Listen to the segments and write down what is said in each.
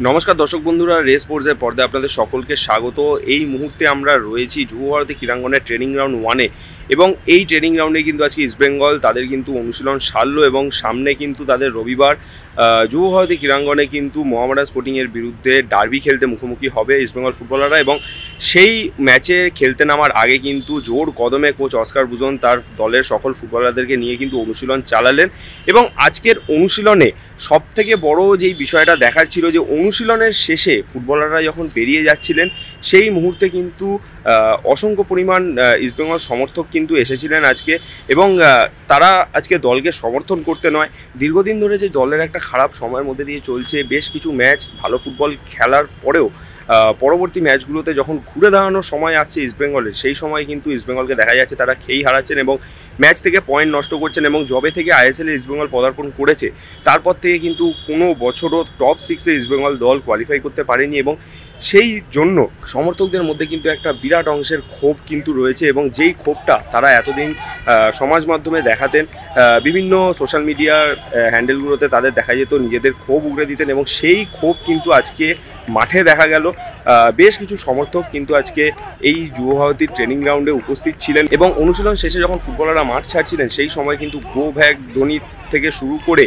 নমস্কার দর্শক বন্ধুরা, রেস স্পোর্টসের পর্দায় আপনাদের সকলকে স্বাগত। এই মুহূর্তে আমরা রয়েছি যুবভারতী ক্রীড়াঙ্গনের ট্রেনিং গ্রাউন্ড 1-এ এবং এই ট্রেনিং গ্রাউন্ডে কিন্তু আজকে ইস্টবেঙ্গল তাদের কিন্তু অনুশীলন সারলো এবং সামনে কিন্তু তাদের রবিবার যুবভারতী ক্রীড়াঙ্গনে কিন্তু মোহামেডান স্পোর্টিংয়ের বিরুদ্ধে ডার্বি খেলতে মুখোমুখি হবে ইস্টবেঙ্গল ফুটবলাররা। এবং সেই ম্যাচে খেলতে নামার আগে কিন্তু জোর কদমে কোচ অস্কার বুজন তার দলের সকল ফুটবলারদেরকে নিয়ে কিন্তু অনুশীলন চালালেন। এবং আজকের অনুশীলনে সবথেকে বড় যেই বিষয়টা দেখার ছিল যে অনুশীলনের শেষে ফুটবলাররা যখন বেরিয়ে যাচ্ছিলেন সেই মুহূর্তে কিন্তু অসংখ্য পরিমাণ ইস্টবেঙ্গল সমর্থক কিন্তু এসেছিলেন আজকে। এবং তারা আজকে দলকে সমর্থন করতে নয়, দীর্ঘদিন ধরে যে দলের একটা খারাপ সময়ের মধ্যে দিয়ে চলছে, বেশ কিছু ম্যাচ ভালো ফুটবল খেলার পরেও পরবর্তী ম্যাচগুলোতে যখন ঘুরে দাঁড়ানোর সময় আসছে ইস্টবেঙ্গলের, সেই সময় কিন্তু ইস্টবেঙ্গলকে দেখা যাচ্ছে তারা খেই হারাচ্ছেন এবং ম্যাচ থেকে পয়েন্ট নষ্ট করছেন। এবং যবে থেকে আইএসএলে ইস্টবেঙ্গল পদার্পণ করেছে তারপর থেকে কিন্তু কোনো বছরও টপ 6-এ ইস্টবেঙ্গল দল কোয়ালিফাই করতে পারেনি। এবং সেই জন্য সমর্থকদের মধ্যে কিন্তু একটা বিরাট অংশের ক্ষোভ কিন্তু রয়েছে এবং যেই ক্ষোভটা তারা এতদিন সমাজ মাধ্যমে দেখাতেন, বিভিন্ন সোশ্যাল মিডিয়ার হ্যান্ডেলগুলোতে তাদের দেখা যেত নিজেদের ক্ষোভ উগড়ে দিতেন এবং সেই ক্ষোভ কিন্তু আজকে মাঠে দেখা গেল। বেশ কিছু সমর্থক কিন্তু আজকে এই যুবভারতীর ট্রেনিং গ্রাউন্ডে উপস্থিত ছিলেন এবং অনুশীলন শেষে যখন ফুটবলাররা মাঠ ছাড়ছিলেন সেই সময় কিন্তু গো ব্যাক ধ্বনি থেকে শুরু করে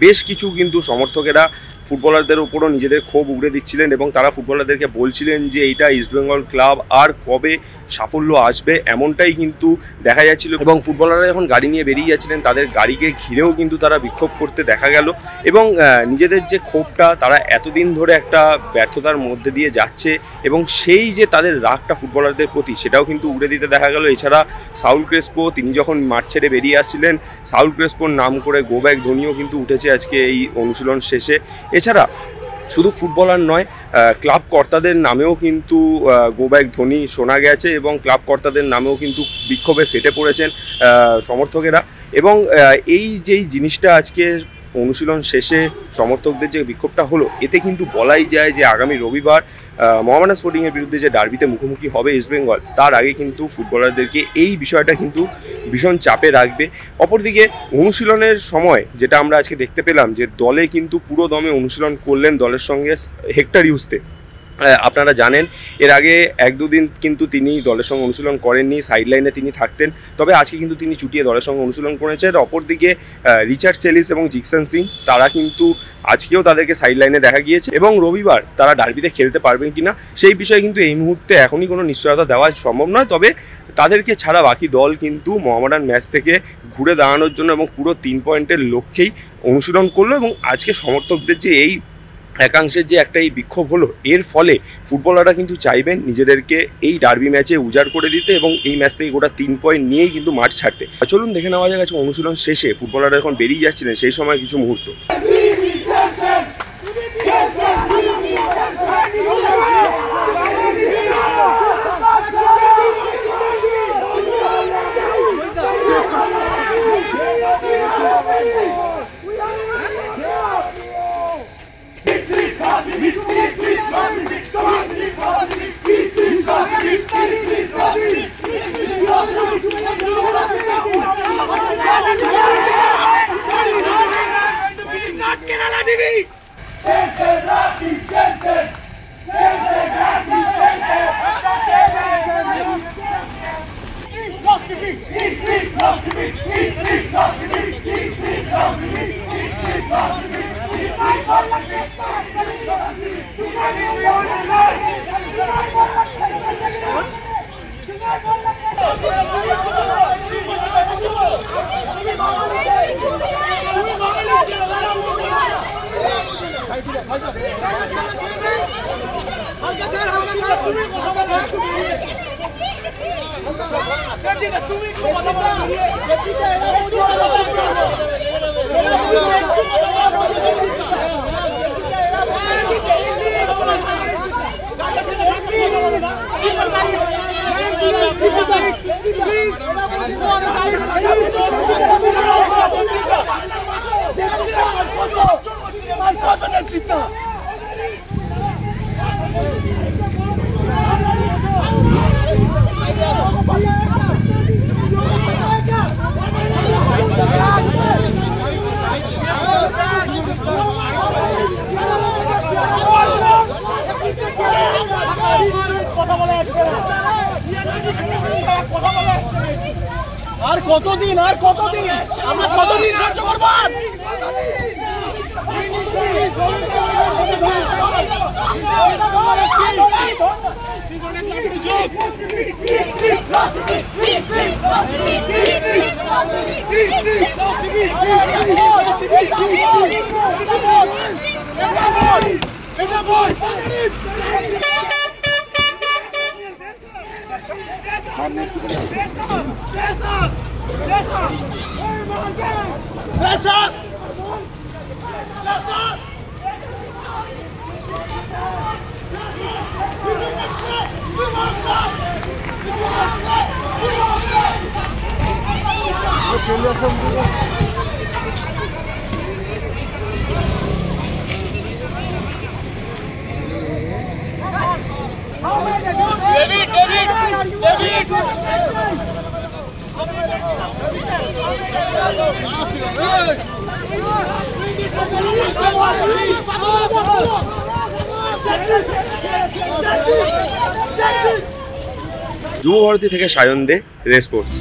বেশ কিছু কিন্তু সমর্থকেরা ফুটবলারদের উপরও নিজেদের ক্ষোভ উগড়ে দিচ্ছিলেন এবং তারা ফুটবলারদেরকে বলছিলেন যে এইটা ইস্টবেঙ্গল ক্লাব, আর কবে সাফল্য আসবে, এমনটাই কিন্তু দেখা যাচ্ছিল। এবং ফুটবলাররা যখন গাড়ি নিয়ে বেরিয়ে যাচ্ছিলেন তাদের গাড়িকে ঘিরেও কিন্তু তারা বিক্ষোভ করতে দেখা গেল এবং নিজেদের যে ক্ষোভটা তারা এতদিন ধরে একটা ব্যর্থতার মধ্যে দিয়ে যাচ্ছে এবং সেই যে তাদের রাগটা ফুটবলারদের প্রতি সেটাও কিন্তু উড়ে দিতে দেখা গেল। এছাড়া সাউল ক্রেসপো তিনি যখন মাঠ ছেড়ে বেরিয়ে আসছিলেন, সাউল ক্রেসপোর নাম করে গো ব্যাক ধ্বনিও কিন্তু উঠেছে আজকে এই অনুশীলন শেষে। এছাড়া শুধু ফুটবলার নয়, ক্লাব কর্তাদের নামেও কিন্তু গো ব্যাক ধ্বনি শোনা গেছে এবং ক্লাব কর্তাদের নামেও কিন্তু বিক্ষোভে ফেটে পড়েছেন সমর্থকেরা। এবং এই যেই জিনিসটা আজকে অনুশীলন শেষে সমর্থকদের যে বিক্ষোভটা হলো, এতে কিন্তু বলাই যায় যে আগামী রবিবার মোহামেডান স্পোর্টিংয়ের বিরুদ্ধে যে ডার্বিতে মুখোমুখি হবে ইস্টবেঙ্গল, তার আগে কিন্তু ফুটবলারদেরকে এই বিষয়টা কিন্তু ভীষণ চাপে রাখবে। অপরদিকে অনুশীলনের সময় যেটা আমরা আজকে দেখতে পেলাম যে দলে কিন্তু পুরো দমে অনুশীলন করলেন দলের সঙ্গে হেক্টর ইউসতে। আপনারা জানেন এর আগে 1-2 দিন কিন্তু তিনি দলের সঙ্গে অনুশীলন করেননি, সাইডলাইনে তিনি থাকতেন, তবে আজকে কিন্তু তিনি চুটিয়ে দলের সঙ্গে অনুশীলন করেছেন। অপরদিকে রিচার্ড সেলিস এবং জিকসন সিং তারা কিন্তু আজকেও তাদেরকে সাইডলাইনে দেখা গিয়েছে এবং রবিবার তারা ডার্বিতে খেলতে পারবেন কিনা সেই বিষয়ে কিন্তু এই মুহূর্তে এখনই কোনো নিশ্চয়তা দেওয়া সম্ভব নয়। তবে তাদেরকে ছাড়া বাকি দল কিন্তু মোহামেডান ম্যাচ থেকে ঘুরে দাঁড়ানোর জন্য এবং পুরো 3 পয়েন্টের লক্ষ্যেই অনুশীলন করলো। এবং আজকে সমর্থকদের যে এই একাংশের যে একটা এই বিক্ষোভ হলো, এর ফলে ফুটবলাররা কিন্তু চাইবেন নিজেদেরকে এই ডার্বি ম্যাচে উজাড় করে দিতে এবং এই ম্যাচ থেকে গোটা 3 পয়েন্ট নিয়েই কিন্তু মাঠ ছাড়তে। চলুন দেখে নেওয়া যাক অনুশীলন শেষে ফুটবলাররা যখন বেরিয়ে যাচ্ছিলেন সেই সময় কিছু মুহূর্ত। আর কতদিন আমরা কতদিন সহ্য করব? যুব ভারতী থেকে সায়ন দে, রেস স্পোর্টস।